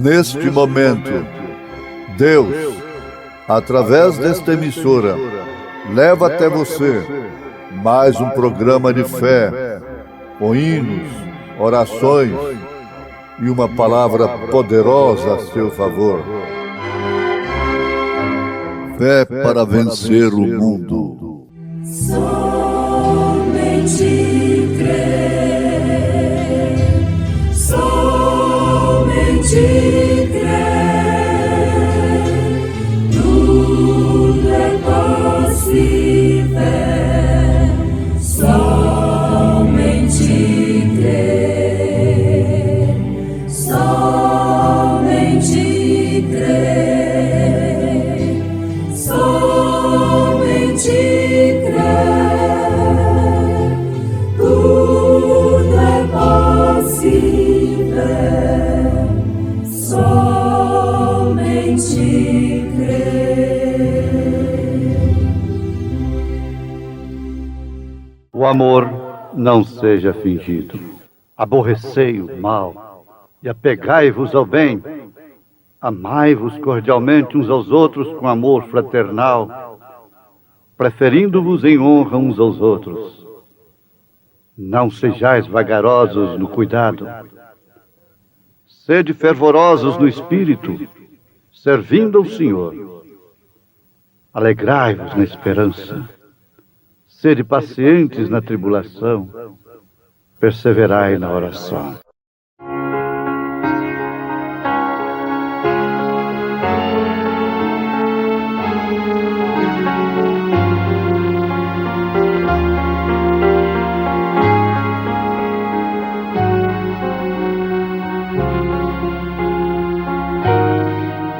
Neste momento, Deus, através desta emissora, leva até você mais um programa de fé, com hinos, orações e uma palavra poderosa a seu favor. Fé para vencer o mundo. Somente crer, somente crer, tudo é possível, somente crer, somente crer, somente crer, tudo é possível, somente crer. O amor não seja fingido. Aborrecei o mal e apegai-vos ao bem. Amai-vos cordialmente uns aos outros com amor fraternal, preferindo-vos em honra uns aos outros. Não sejais vagarosos no cuidado. Sede fervorosos no espírito, servindo ao Senhor. Alegrai-vos na esperança. Sede pacientes na tribulação. Perseverai na oração.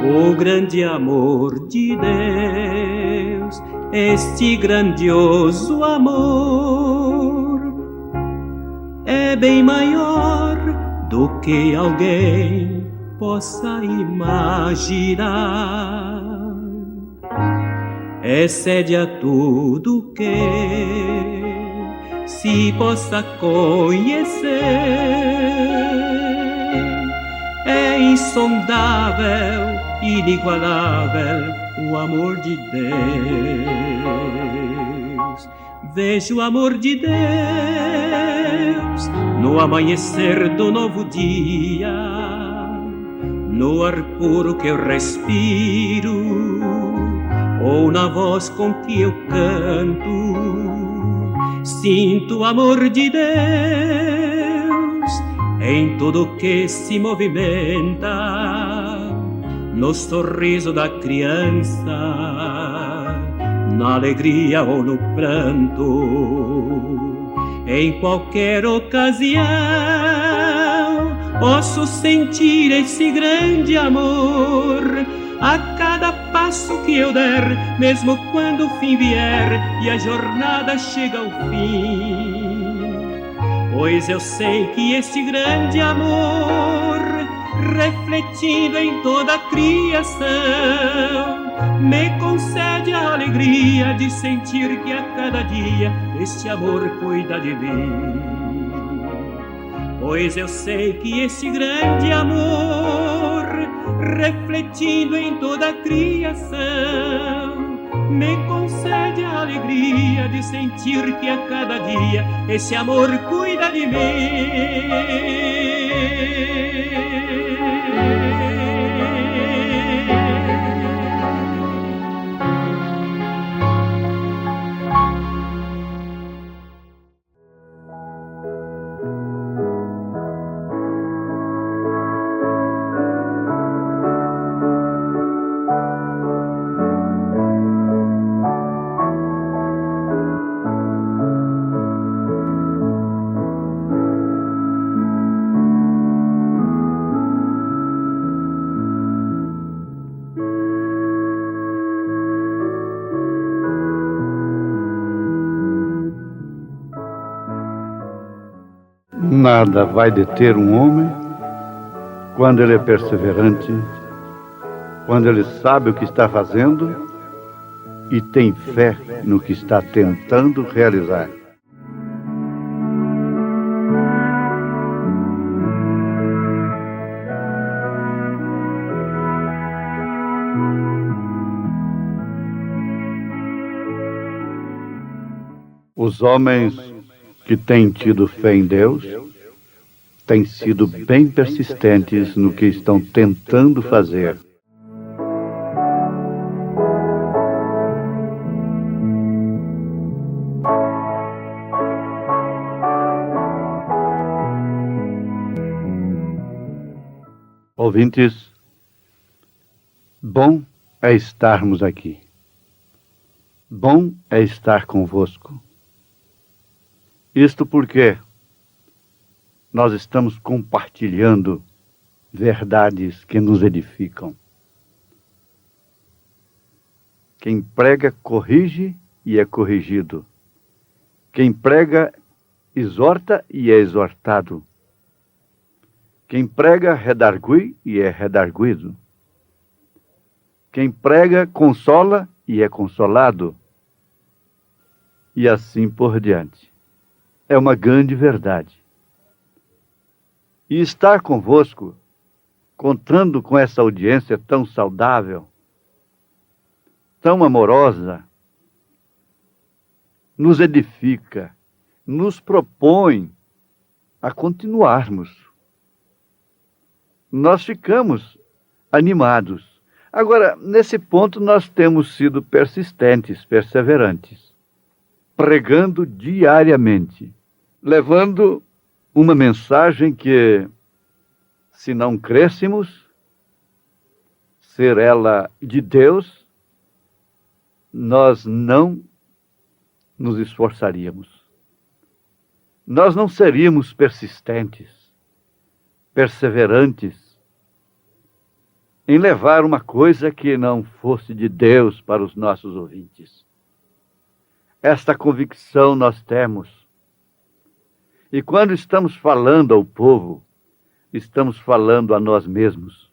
O grande amor de Deus, este grandioso amor, é bem maior do que alguém possa imaginar. Excede a tudo que se possa conhecer. É insondável, inigualável o amor de Deus. Vejo o amor de Deus no amanhecer do novo dia, no ar puro que eu respiro, ou na voz com que eu canto. Sinto o amor de Deus em tudo que se movimenta, no sorriso da criança, na alegria ou no pranto. Em qualquer ocasião posso sentir esse grande amor a cada passo que eu der, mesmo quando o fim vier e a jornada chega ao fim. Pois eu sei que esse grande amor, refletindo em toda a criação, me concede a alegria de sentir que a cada dia esse amor cuida de mim. Pois eu sei que esse grande amor, refletindo em toda a criação, me concede a alegria de sentir que a cada dia esse amor cuida de mim. Nada vai deter um homem quando ele é perseverante, quando ele sabe o que está fazendo e tem fé no que está tentando realizar. Os homens que têm tido fé em Deus têm sido bem persistentes no que estão tentando fazer. Ouvintes, bom é estarmos aqui. Bom é estar convosco. Isto porque nós estamos compartilhando verdades que nos edificam. Quem prega, corrige e é corrigido. Quem prega, exorta e é exortado. Quem prega, redargui e é redarguido. Quem prega, consola e é consolado. E assim por diante. É uma grande verdade. E estar convosco, contando com essa audiência tão saudável, tão amorosa, nos edifica, nos propõe a continuarmos. Nós ficamos animados. Agora, nesse ponto, nós temos sido persistentes, perseverantes, pregando diariamente, levando uma mensagem que, se não crêssemos ser ela de Deus, nós não nos esforçaríamos. Nós não seríamos persistentes, perseverantes em levar uma coisa que não fosse de Deus para os nossos ouvintes. Esta convicção nós temos. E quando estamos falando ao povo, estamos falando a nós mesmos.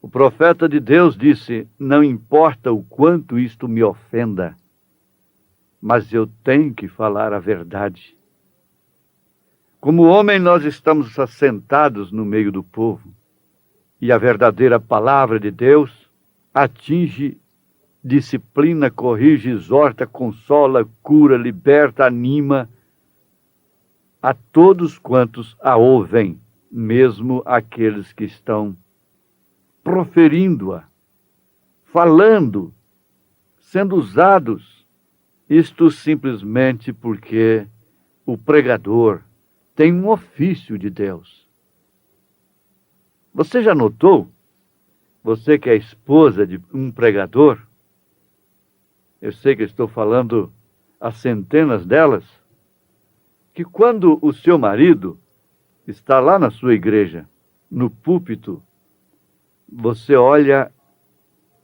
O profeta de Deus disse: não importa o quanto isto me ofenda, mas eu tenho que falar a verdade. Como homem, nós estamos assentados no meio do povo, e a verdadeira palavra de Deus atinge, disciplina, corrige, exorta, consola, cura, liberta, anima a todos quantos a ouvem, mesmo aqueles que estão proferindo-a, falando, sendo usados, isto simplesmente porque o pregador tem um ofício de Deus. Você já notou? Você que é esposa de um pregador, eu sei que estou falando a centenas delas, que quando o seu marido está lá na sua igreja, no púlpito, você olha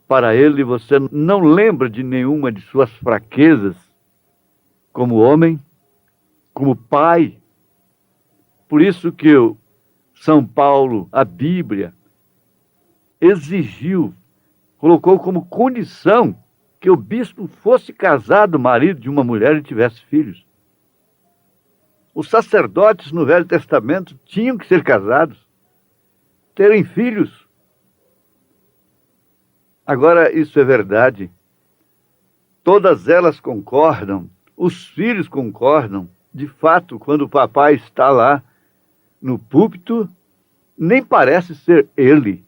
para ele e você não lembra de nenhuma de suas fraquezas, como homem, como pai. Por isso que São Paulo, a Bíblia, exigiu, colocou como condição que o bispo fosse casado, marido de uma mulher e tivesse filhos. Os sacerdotes no Velho Testamento tinham que ser casados, terem filhos. Agora, isso é verdade. Todas elas concordam, os filhos concordam. De fato, quando o papai está lá no púlpito, nem parece ser ele.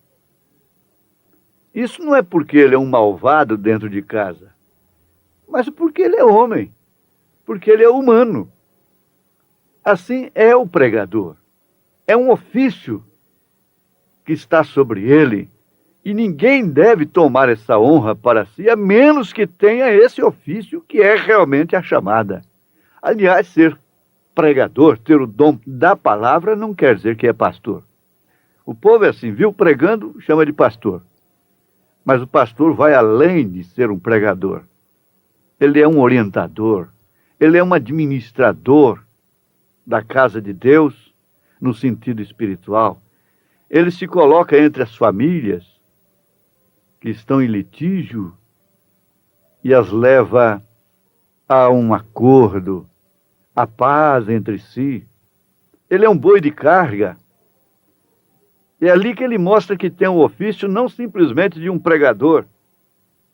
Isso não é porque ele é um malvado dentro de casa, mas porque ele é homem, porque ele é humano. Assim é o pregador. É um ofício que está sobre ele, e ninguém deve tomar essa honra para si, a menos que tenha esse ofício que é realmente a chamada. Aliás, ser pregador, ter o dom da palavra, não quer dizer que é pastor. O povo é assim, viu pregando, chama de pastor. Mas o pastor vai além de ser um pregador. Ele é um orientador, ele é um administrador da casa de Deus, no sentido espiritual. Ele se coloca entre as famílias que estão em litígio e as leva a um acordo, a paz entre si. Ele é um boi de carga. É ali que ele mostra que tem um ofício não simplesmente de um pregador,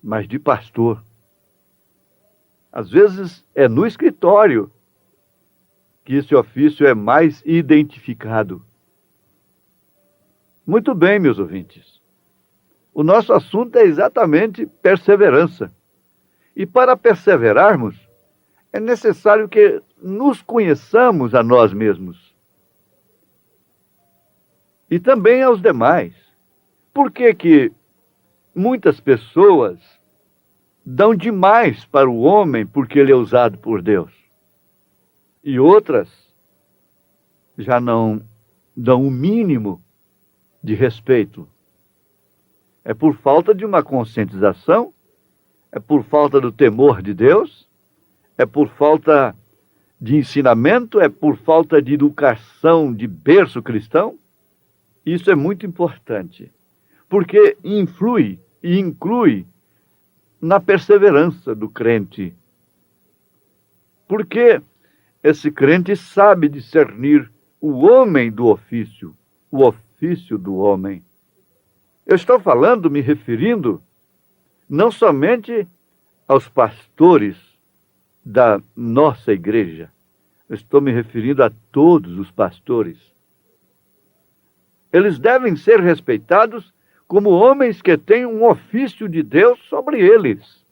mas de pastor. Às vezes é no escritório que esse ofício é mais identificado. Muito bem, meus ouvintes. O nosso assunto é exatamente perseverança. E para perseverarmos, é necessário que nos conheçamos a nós mesmos. E também aos demais. Por que que muitas pessoas dão demais para o homem porque ele é usado por Deus? E outras já não dão o mínimo de respeito. É por falta de uma conscientização? É por falta do temor de Deus? É por falta de ensinamento? É por falta de educação de berço cristão? Isso é muito importante, porque influi e inclui na perseverança do crente. Porque esse crente sabe discernir o homem do ofício, o ofício do homem. Eu estou falando, me referindo, não somente aos pastores da nossa igreja. Eu estou me referindo a todos os pastores. Eles devem ser respeitados como homens que têm um ofício de Deus sobre eles.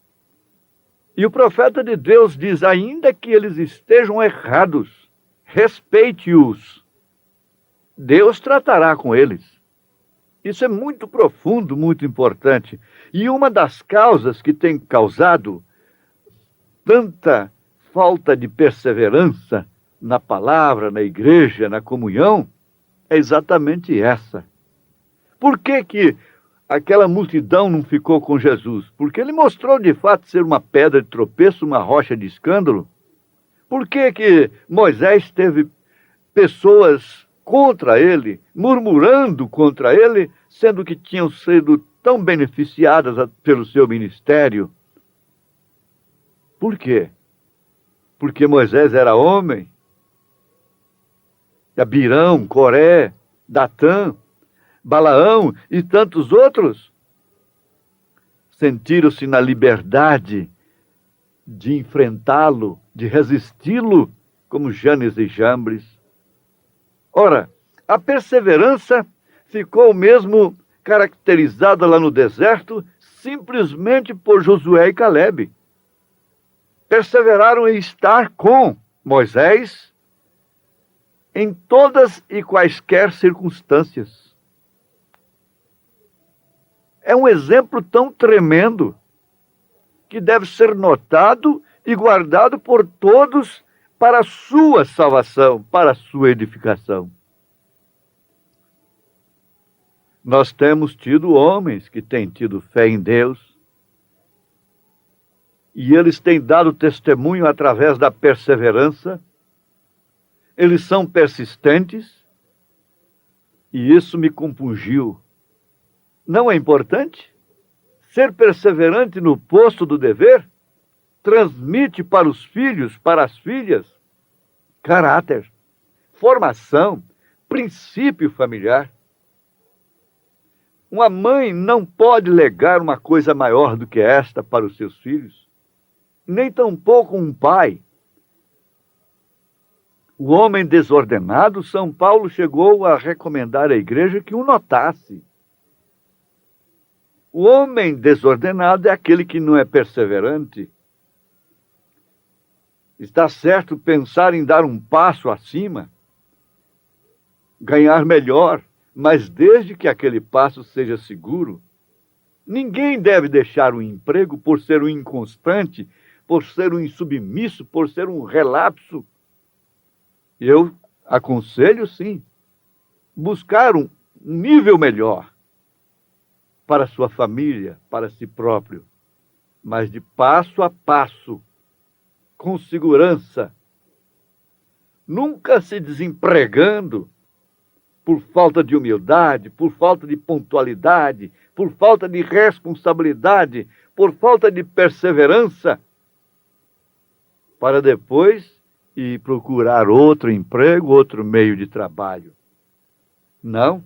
E o profeta de Deus diz, ainda que eles estejam errados, respeite-os. Deus tratará com eles. Isso é muito profundo, muito importante. E uma das causas que tem causado tanta falta de perseverança na palavra, na igreja, na comunhão, é exatamente essa. Por que que aquela multidão não ficou com Jesus? Porque ele mostrou de fato ser uma pedra de tropeço, uma rocha de escândalo. Por que que Moisés teve pessoas contra ele, murmurando contra ele, sendo que tinham sido tão beneficiadas pelo seu ministério? Por quê? Porque Moisés era homem? Abirão, Coré, Datã, Balaão e tantos outros sentiram-se na liberdade de enfrentá-lo, de resisti-lo, como Janes e Jambres. Ora, a perseverança ficou mesmo caracterizada lá no deserto simplesmente por Josué e Calebe. Perseveraram em estar com Moisés em todas e quaisquer circunstâncias. É um exemplo tão tremendo que deve ser notado e guardado por todos para a sua salvação, para a sua edificação. Nós temos tido homens que têm tido fé em Deus e eles têm dado testemunho através da perseverança. Eles são persistentes e isso me compungiu. Não é importante? Ser perseverante no posto do dever transmite para os filhos, para as filhas, caráter, formação, princípio familiar. Uma mãe não pode legar uma coisa maior do que esta para os seus filhos, nem tampouco um pai. O homem desordenado, São Paulo chegou a recomendar à igreja que o notasse. O homem desordenado é aquele que não é perseverante. Está certo pensar em dar um passo acima, ganhar melhor, mas desde que aquele passo seja seguro. Ninguém deve deixar o emprego por ser um inconstante, por ser um insubmisso, por ser um relapso. Eu aconselho, sim, buscar um nível melhor para sua família, para si próprio, mas de passo a passo, com segurança, nunca se desempregando por falta de humildade, por falta de pontualidade, por falta de responsabilidade, por falta de perseverança, para depois ir procurar outro emprego, outro meio de trabalho. Não.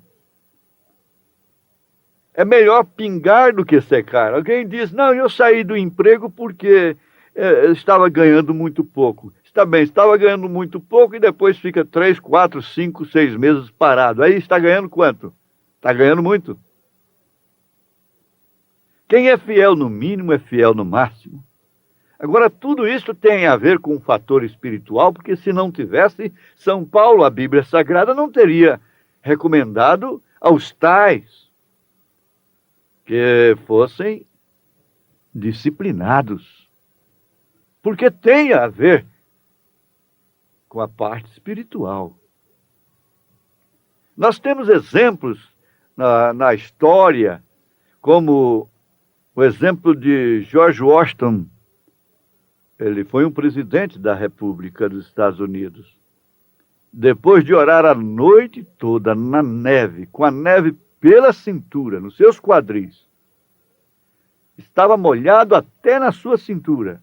É melhor pingar do que secar. Alguém diz, não, eu saí do emprego porque estava ganhando muito pouco. Está bem, estava ganhando muito pouco e depois fica 3, 4, 5, 6 meses parado. Aí está ganhando quanto? Está ganhando muito. Quem é fiel no mínimo é fiel no máximo. Agora, tudo isso tem a ver com um fator espiritual, porque se não tivesse, São Paulo, a Bíblia Sagrada, não teria recomendado aos tais que fossem disciplinados. Porque tem a ver com a parte espiritual. Nós temos exemplos na história, como o exemplo de George Washington. Ele foi um presidente da República dos Estados Unidos. Depois de orar a noite toda na neve, com a neve pela cintura, nos seus quadris, estava molhado até na sua cintura.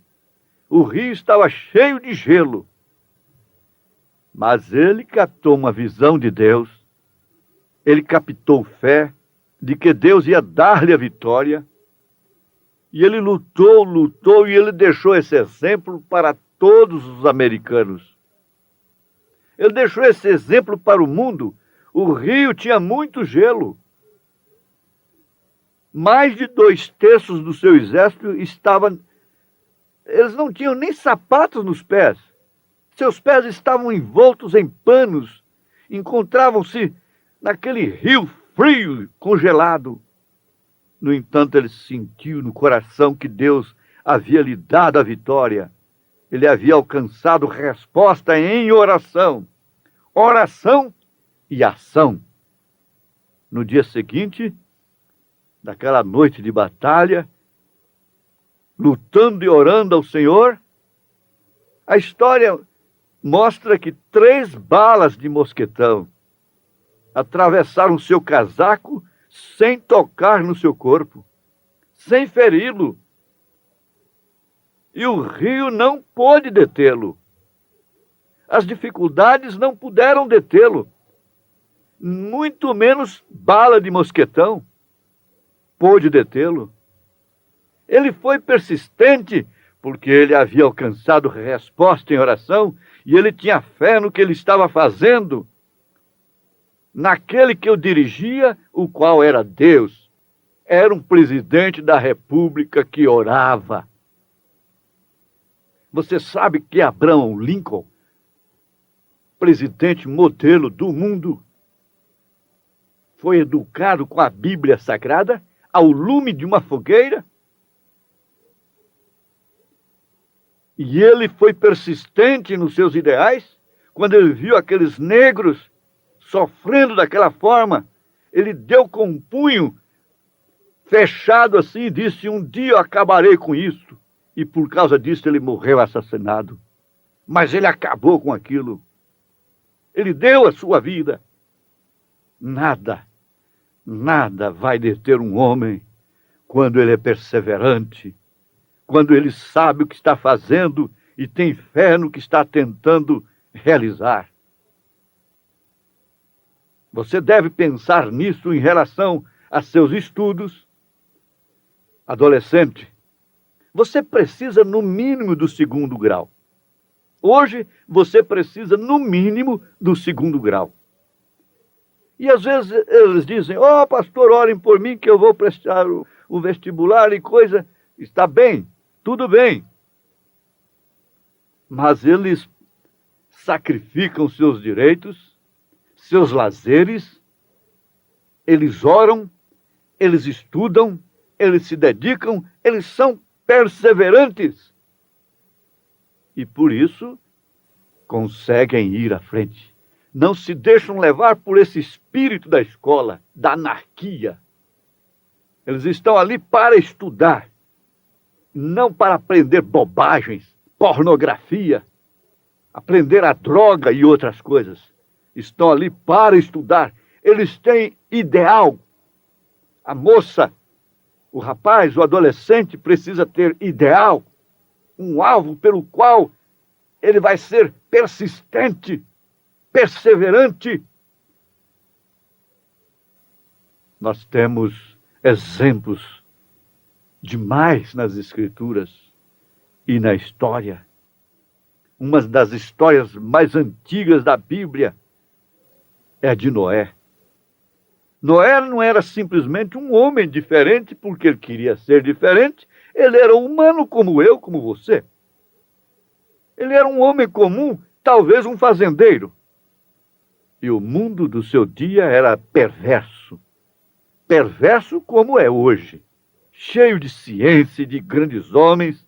O rio estava cheio de gelo. Mas ele captou uma visão de Deus. Ele captou fé de que Deus ia dar-lhe a vitória. E ele lutou, e ele deixou esse exemplo para todos os americanos. Ele deixou esse exemplo para o mundo. O rio tinha muito gelo. Mais de 2/3 do seu exército estavam... Eles não tinham nem sapatos nos pés. Seus pés estavam envoltos em panos. Encontravam-se naquele rio frio, congelado. No entanto, ele sentiu no coração que Deus havia lhe dado a vitória. Ele havia alcançado resposta em oração. Oração e ação. No dia seguinte, daquela noite de batalha, lutando e orando ao Senhor, a história mostra que 3 balas de mosquetão atravessaram seu casaco sem tocar no seu corpo, sem feri-lo. E o rio não pôde detê-lo. As dificuldades não puderam detê-lo. Muito menos bala de mosquetão pôde detê-lo. Ele foi persistente porque ele havia alcançado resposta em oração e ele tinha fé no que ele estava fazendo, naquele que o dirigia, o qual era Deus. Era um presidente da República que orava. Você sabe que Abraham Lincoln, presidente modelo do mundo, foi educado com a Bíblia Sagrada ao lume de uma fogueira? E ele foi persistente nos seus ideais? Quando ele viu aqueles negros sofrendo daquela forma, ele deu com um punho fechado assim e disse: um dia eu acabarei com isso. E por causa disso ele morreu assassinado. Mas ele acabou com aquilo. Ele deu a sua vida. Nada vai deter um homem quando ele é perseverante, quando ele sabe o que está fazendo e tem fé no que está tentando realizar. Você deve pensar nisso em relação a seus estudos. Adolescente, você precisa no mínimo do 2º grau. Hoje você precisa no mínimo do 2º grau. E às vezes eles dizem: ó, pastor, orem por mim que eu vou prestar o vestibular e coisa. Está bem, tudo bem. Mas eles sacrificam seus direitos, seus lazeres, eles oram, eles estudam, eles se dedicam, eles são perseverantes. E por isso conseguem ir à frente. Não se deixam levar por esse espírito da escola, da anarquia. Eles estão ali para estudar, não para aprender bobagens, pornografia, aprender a droga e outras coisas. Estão ali para estudar. Eles têm ideal. A moça, o rapaz, o adolescente precisa ter ideal, um alvo pelo qual ele vai ser persistente, perseverante. Nós temos exemplos demais nas Escrituras e na história. Uma das histórias mais antigas da Bíblia é a de Noé. Noé não era simplesmente um homem diferente porque ele queria ser diferente. Ele era humano como eu, como você. Ele era um homem comum, talvez um fazendeiro. E o mundo do seu dia era perverso. Perverso como é hoje. Cheio de ciência, de grandes homens,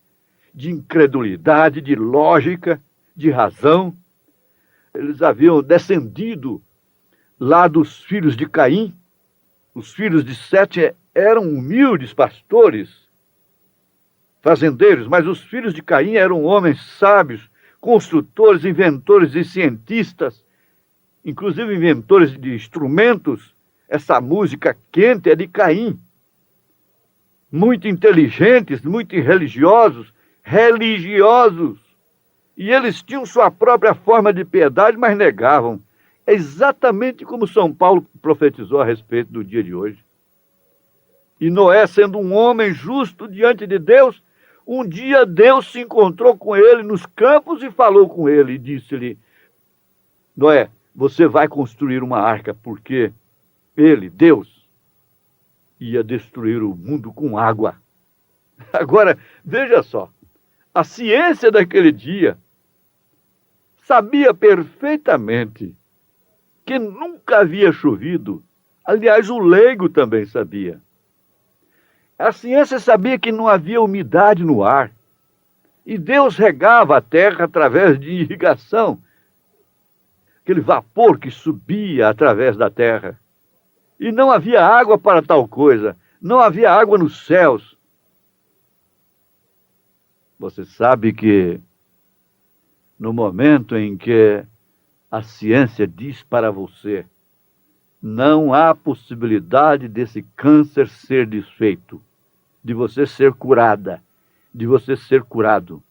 de incredulidade, de lógica, de razão. Eles haviam descendido lá dos filhos de Caim. Os filhos de Sete eram humildes pastores, fazendeiros, mas os filhos de Caim eram homens sábios, construtores, inventores e cientistas, inclusive inventores de instrumentos. Essa música quente é de Caim. Muito inteligentes, muito religiosos. E eles tinham sua própria forma de piedade, mas negavam. É exatamente como São Paulo profetizou a respeito do dia de hoje. E Noé, sendo um homem justo diante de Deus, um dia Deus se encontrou com ele nos campos e falou com ele e disse-lhe: Noé, você vai construir uma arca, porque ele, Deus, ia destruir o mundo com água. Agora, veja só, a ciência daquele dia sabia perfeitamente que nunca havia chovido. Aliás, o leigo também sabia. A ciência sabia que não havia umidade no ar. E Deus regava a terra através de irrigação. Aquele vapor que subia através da terra. E não havia água para tal coisa. Não havia água nos céus. Você sabe que no momento em que a ciência diz para você: não há possibilidade desse câncer ser desfeito, de você ser curada, de você ser curado.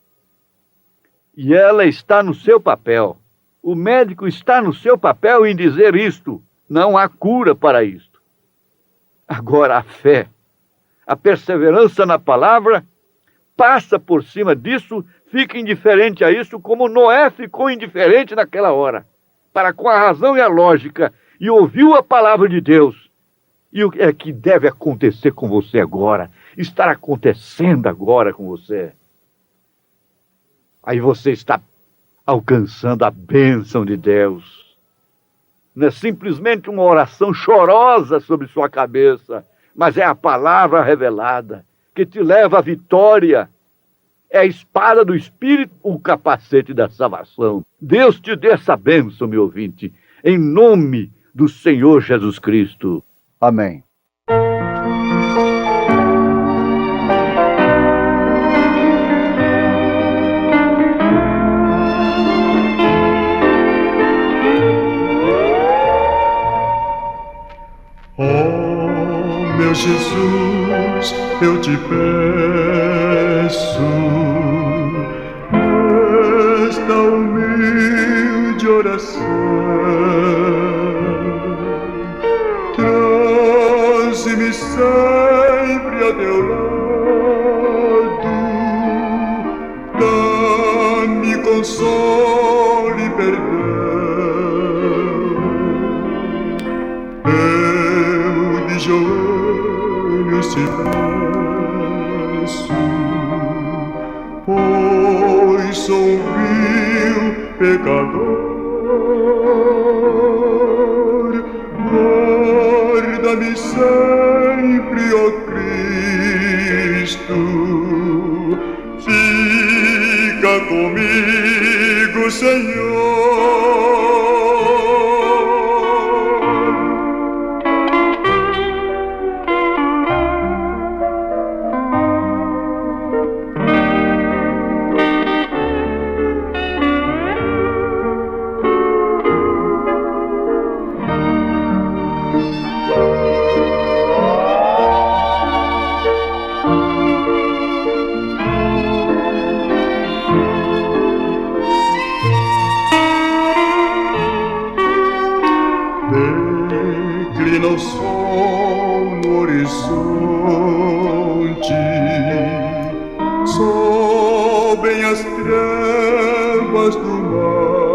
E ela está no seu papel. O médico está no seu papel em dizer isto. Não há cura para isto. Agora, a fé, a perseverança na palavra, passa por cima disso, fica indiferente a isso, como Noé ficou indiferente naquela hora, para com a razão e a lógica, e ouviu a palavra de Deus. E o que é que deve acontecer com você agora? Estar acontecendo agora com você. Aí você está alcançando a bênção de Deus. Não é simplesmente uma oração chorosa sobre sua cabeça, mas é a palavra revelada que te leva à vitória. É a espada do Espírito, o capacete da salvação. Deus te dê essa bênção, meu ouvinte, em nome do Senhor Jesus Cristo. Amém. Oh, meu Jesus, eu te peço esta humilde oração. Traze-me sempre a teu lado, dá-me consolo e perdão. Eu de joelhos te peço, pois sou um vil pecador. Guarda-me sempre, ó Cristo, fica comigo, Senhor. cobrem as trevas do mar.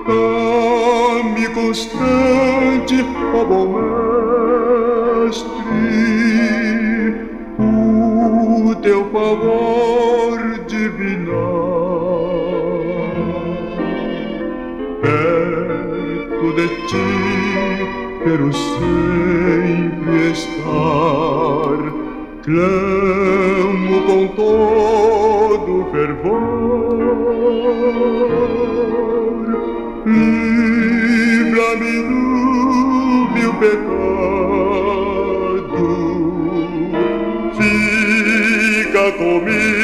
Dá-me constante, ó bom mestre, o teu favor divinar. Perto de ti quero sempre estar, clamo com todo fervor. Livra-me do meu pecado, fica comigo